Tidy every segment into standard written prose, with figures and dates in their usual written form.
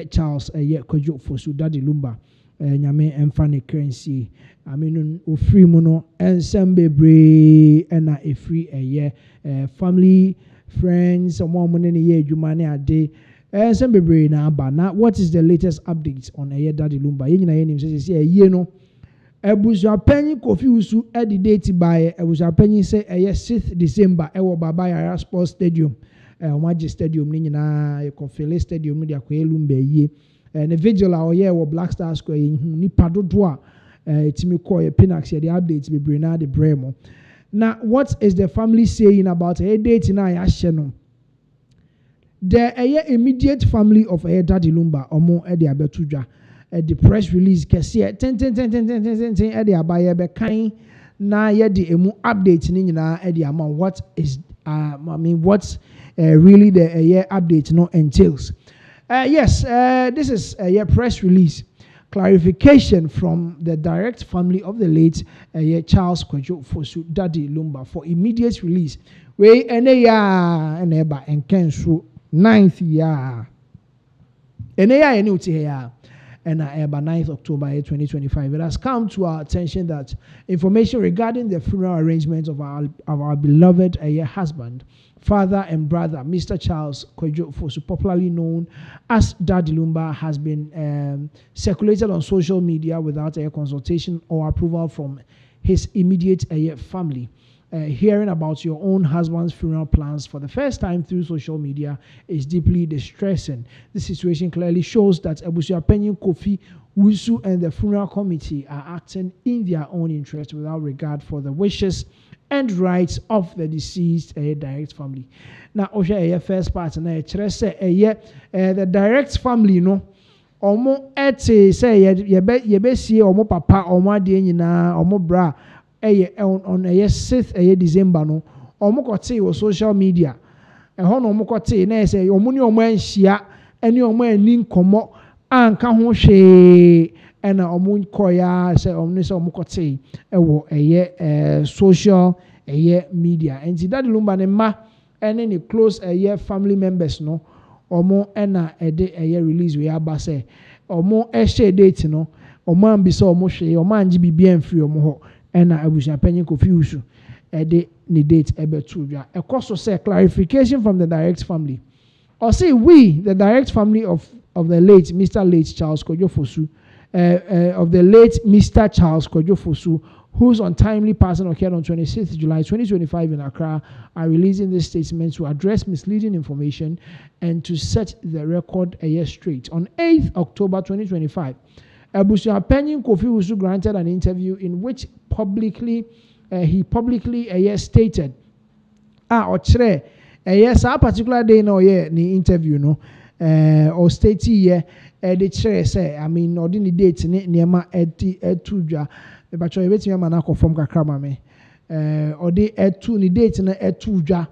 Charles Kojo Fosu Daddy Lumba nyame emfa ne currency amenu ofri mu no ensem bebre na efri family friends omo ne ye adwuma ne ade ensem bebre na aba na. What is the latest updates on Daddy Lumba? Yenyina ye nim say no ebusuapanyi Kofi Usu the date by ebusuapanyi say 6th December ewo Baba Yara Sports Stadium Omaji Stadium ni nyina Ekofele Stadium ni akoye Lumba yie ne vigil a oye wo Black Star Square nipa dodo a etimi call Pinaxtv the updates be bring na the bremo. Now what is the family saying about a date na ya hye no? The immediate family of Daddy Lumba omo de abetudwa the press release kese ten the abaye be kan na ye the emu update ni nyina the amount what is what's really the update no entails. Yes, this is a press release clarification from the direct family of the late Charles Kojo Fosu Daddy Lumba for immediate release. We ya eneba enkensu 9th year ya and by 9th October 2025. It has come to our attention that information regarding the funeral arrangements of our beloved husband, father and brother, Mr. Charles Kojo Fosu, popularly known as Daddy Lumba, has been circulated on social media without a consultation or approval from his immediate family. Hearing about your own husband's funeral plans for the first time through social media is deeply distressing. This situation clearly shows that Ebusuapanyi Kofi Usu and the funeral committee are acting in their own interest without regard for the wishes and rights of the deceased direct family. Now, first part na the direct family no omo ete say yebesi omo papa omo ade nyina omo bra on 6th December no omo kote wo social media ho no omo kote na say omo ni omo anhia ene omo ani nkomo anka ho hwe ena omo koya say omo ni say omo kote wo social media and Daddy Lumba ne ma ene ni close family members no omo ena release we aba say omo share date no omo ambisa omo hwe omo anji bibia mfiri omo ho ena Ebusuapanyi Kofi Usu ni date ebetudwa. Ekoso say clarification from the direct family. Or say we, the direct family of the late Mr. Charles Kojo Fosu, of the late Mr. Charles Kojo Fosu, whose untimely passing occurred on 26th July 2025 in Accra, are releasing this statement to address misleading information and to set the record straight. On 8th October 2025, Ebusuapanyi Kofi Usu granted an interview in which he publicly stated ochre yes a particular day no ni interview no or state here the chere say I mean ordinary date ni niema etudwa e ba cho ebetimi ma na confirm kakra ma me odi etu ni date na etudwa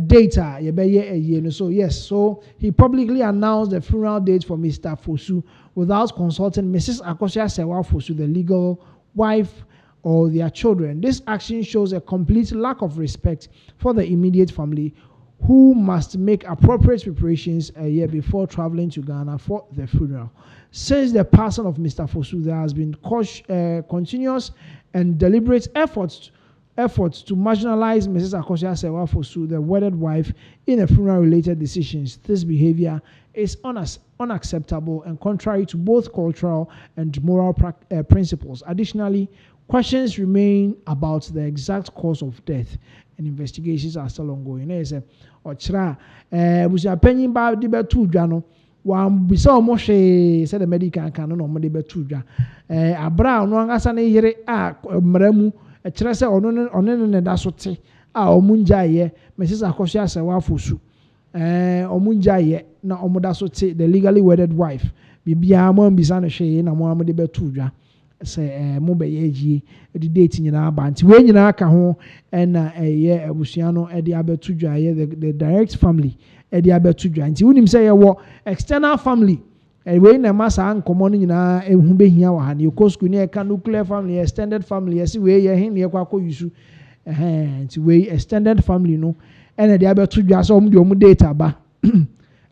data ye be ye no. So yes, so he publicly announced the funeral date for Mr. Fosu without consulting Mrs. Akosua Fosu, the legal wife, or their children. This action shows a complete lack of respect for the immediate family, who must make appropriate preparations a year before traveling to Ghana for the funeral. Since the passing of Mr. Fosu, there has been continuous and deliberate efforts to marginalize Mrs. Akosua Fosu, the wedded wife, in a funeral-related decisions. This behavior is unacceptable and contrary to both cultural and moral principles. Additionally, questions remain about the exact cause of death, and investigations are still ongoing. Ochra, Ebusuapanyi ba di betu dwa no, wa bisa omo hwe said the medical can no omo de betu dwa. Abra no angasa ne yere a mramu ekire se ono ne da so te a omo njaye Mrs. Akosua Fosu omo njaye na omo da so te the legally wedded wife bibia mo mbisa no hwe na mo de betu dwa se mo be ye the date nyina ba nti we nyina aka ho na abusua no de abetu dwa the direct family de abetu dwa nti unim se ye wo external family we na masa nkomo no nyina ehu behia wa ha ne ekosku ne eka nuclear family extended family yesi we ye hin ne ekwa yusu nti we extended family no ene de abetu dwa so omo de omo data ba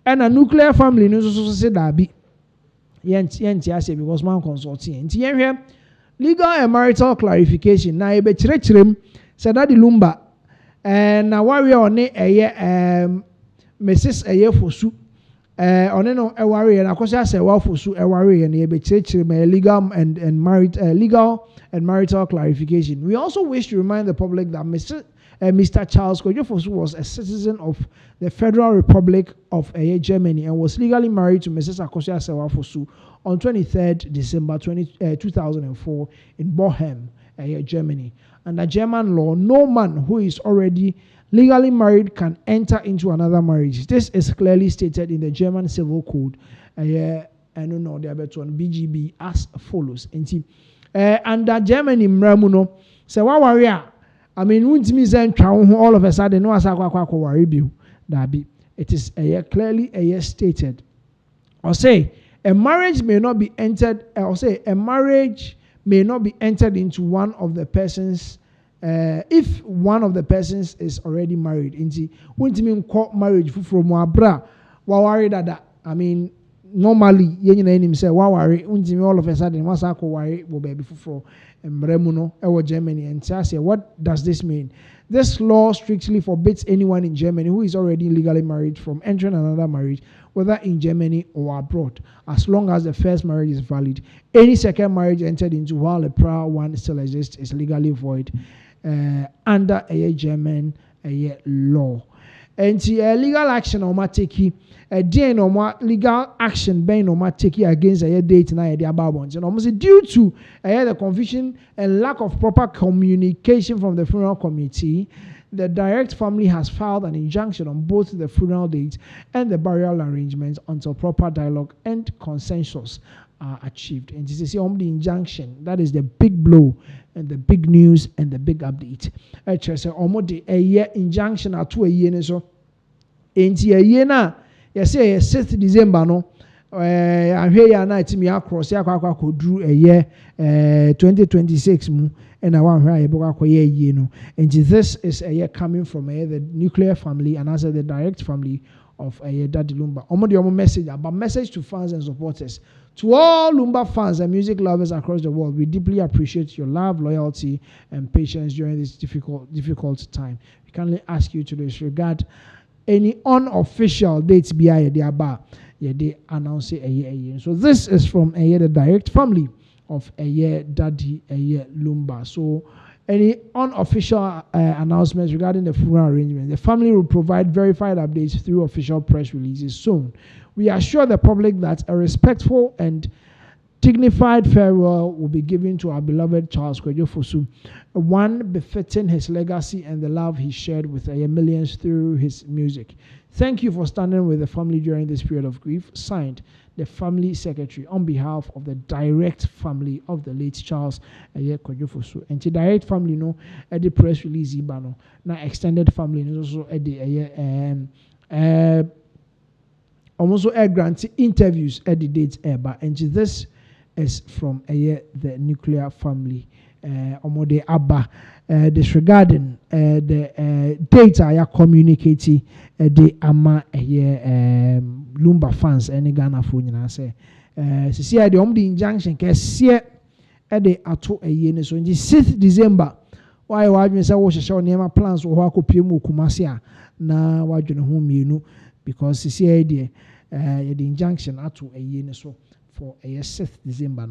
and a nuclear family no so say that be yenti ase because man consulting nti yen legal and marital clarification na ebe chirechirem say that the Lumba na warrior on Mrs. Fosu on no warrior na Akosua Serwaa Fosu warrior na ebe chirechirem legal and marital clarification. We also wish to remind the public that Mr. Charles Kojo Fosu was a citizen of the Federal Republic of Germany and was legally married to Mrs. Akosua Serwaa Fosu on 23rd December 2004 in Bochum, Germany. Under German law, no man who is already legally married can enter into another marriage. This is clearly stated in the German Civil Code, BGB, as follows. Under Germany, mramuno, Serwaa warrior. I mean, all of a sudden, no worry. It is clearly stated. Or say a marriage may not be entered. Or say a marriage may not be entered into one of the persons if one of the persons is already married. Inti, won't mean court marriage from Wabra. Worry that. I mean, normally, you say, worry. All of a sudden, worry will be before. Germany and say, what does this mean? This law strictly forbids anyone in Germany who is already legally married from entering another marriage, whether in Germany or abroad, as long as the first marriage is valid. Any second marriage entered into while the prior one still exists is legally void under a German law. And legal action or mateki legal action being or mateki against a date na the above ones. And almost due to the confusion and lack of proper communication from the funeral committee, the direct family has filed an injunction on both the funeral date and the burial arrangements until proper dialogue and consensus are achieved. And this is the injunction. That is the big blow and the big news and the big update. A year injunction at 2 years so. Enti a year na you say 6th December no I hear ya na it me across ya kwa drew a year 2026 mu and I want here ya kwa year no. And this is a year coming from the nuclear family and also the direct family of Daddy Lumba. Omo message about message to fans and supporters. To all Lumba fans and music lovers across the world, we deeply appreciate your love, loyalty, and patience during this difficult time. We kindly ask you to disregard any unofficial dates behind the bar. They announce it a year. So this is from the direct family of Daddy Lumba. So any unofficial announcements regarding the funeral arrangement, the family will provide verified updates through official press releases soon. We assure the public that a respectful and dignified farewell will be given to our beloved Charles Kojo Fosu, one befitting his legacy and the love he shared with millions through his music. Thank you for standing with the family during this period of grief. Signed, the family secretary on behalf of the direct family of the late Charles Kojo Fosu. And the direct family at the press release ibano. Now extended family is also at the almost grant interviews at the dates but and this is from the nuclear family omode abba disregarding the data ya communicating the ama Lumba fans any Ghana for nyina say see the the injunction kese the ato ne so in the 6th December why wadwen say wo hye nema plans wo akopie mu Kumasi a na wadwen ho mienu because see the injunction ato ne so for 6th December.